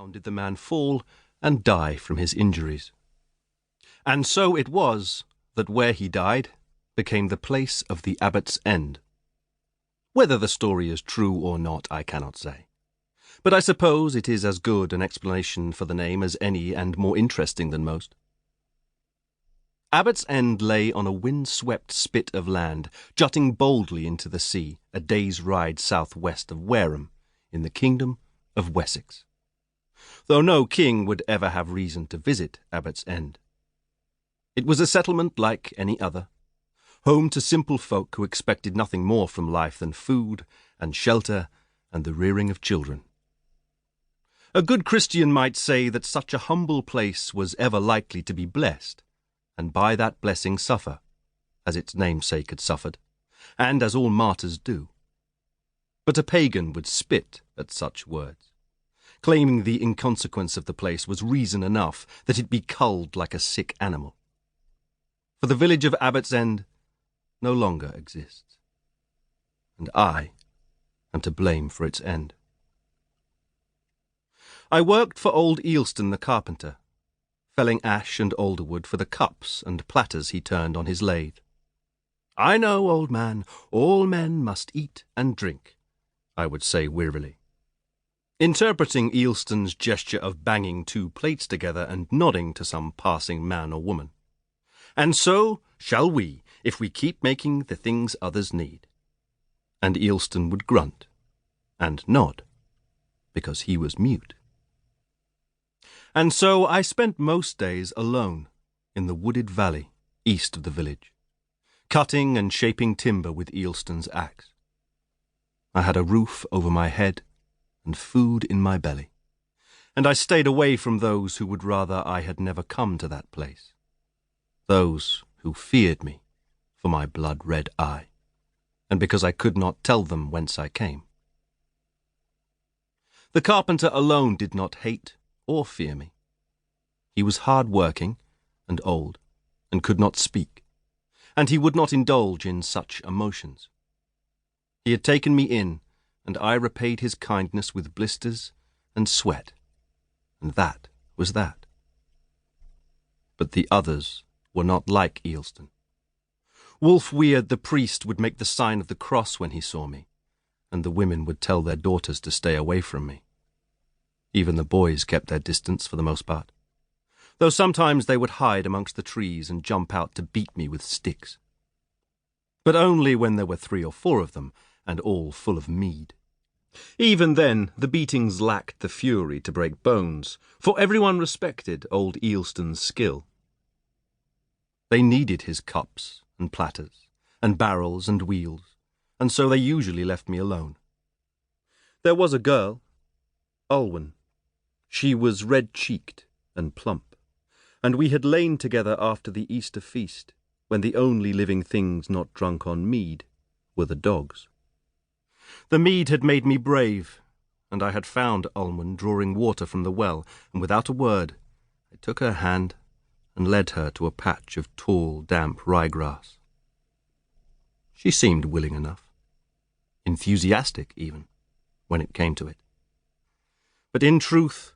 down did the man fall and die from his injuries. And so it was that where he died became the place of the abbot's end. Whether the story is true or not, I cannot say. But I suppose it is as good an explanation for the name as any, and more interesting than most. Abbot's End lay on a wind-swept spit of land, jutting boldly into the sea, a day's ride south-west of Wareham, in the kingdom of Wessex. Though no king would ever have reason to visit Abbot's End. It was a settlement like any other, home to simple folk who expected nothing more from life than food and shelter and the rearing of children. A good Christian might say that such a humble place was ever likely to be blessed, and by that blessing suffer, as its namesake had suffered, and as all martyrs do. But a pagan would spit at such words, claiming the inconsequence of the place was reason enough that it be culled like a sick animal. For the village of Abbot's End no longer exists, and I am to blame for its end. I worked for old Ealston the carpenter, felling ash and alderwood for the cups and platters he turned on his lathe. "I know, old man, all men must eat and drink," I would say wearily, interpreting Ealston's gesture of banging two plates together and nodding to some passing man or woman. "And so shall we, if we keep making the things others need." And Ealston would grunt and nod, because he was mute. And so I spent most days alone in the wooded valley east of the village, cutting and shaping timber with Ealston's axe. I had a roof over my head and food in my belly, and I stayed away from those who would rather I had never come to that place, those who feared me for my blood-red eye, and because I could not tell them whence I came. The carpenter alone did not hate or fear me. He was hard-working and old, and could not speak, and he would not indulge in such emotions. He had taken me in, and I repaid his kindness with blisters and sweat, and that was that. But the others were not like Ealston. Wulf Weird the priest would make the sign of the cross when he saw me, and the women would tell their daughters to stay away from me. Even the boys kept their distance for the most part, though sometimes they would hide amongst the trees and jump out to beat me with sticks. But only when there were 3 or 4 of them, and all full of mead. Even then, the beatings lacked the fury to break bones, for everyone respected old Ealston's skill. They needed his cups and platters, and barrels and wheels, and so they usually left me alone. There was a girl, Olwen. She was red-cheeked and plump, and we had lain together after the Easter feast, when the only living things not drunk on mead were the dogs. The mead had made me brave, and I had found Olwen drawing water from the well, and without a word I took her hand and led her to a patch of tall, damp ryegrass. She seemed willing enough, enthusiastic even, when it came to it. But in truth,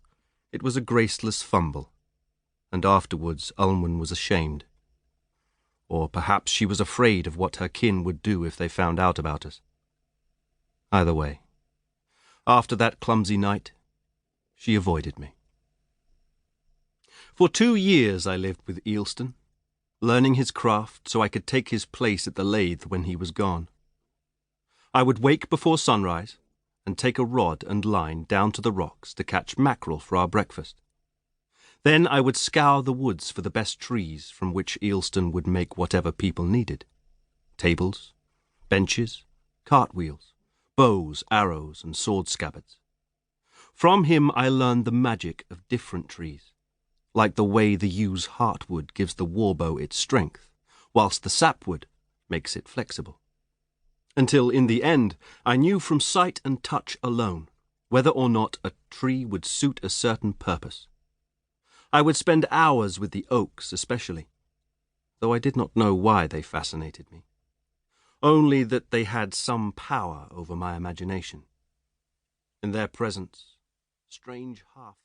it was a graceless fumble, and afterwards Olwen was ashamed. Or perhaps she was afraid of what her kin would do if they found out about us. Either way, after that clumsy night, she avoided me. For 2 years I lived with Ealston, learning his craft so I could take his place at the lathe when he was gone. I would wake before sunrise and take a rod and line down to the rocks to catch mackerel for our breakfast. Then I would scour the woods for the best trees from which Ealston would make whatever people needed: tables, benches, cartwheels, bows, arrows, and sword scabbards. From him I learned the magic of different trees, like the way the yews heartwood gives the warbow its strength, whilst the sapwood makes it flexible. Until in the end I knew from sight and touch alone whether or not a tree would suit a certain purpose. I would spend hours with the oaks especially, though I did not know why they fascinated me, only that they had some power over my imagination. In their presence, strange half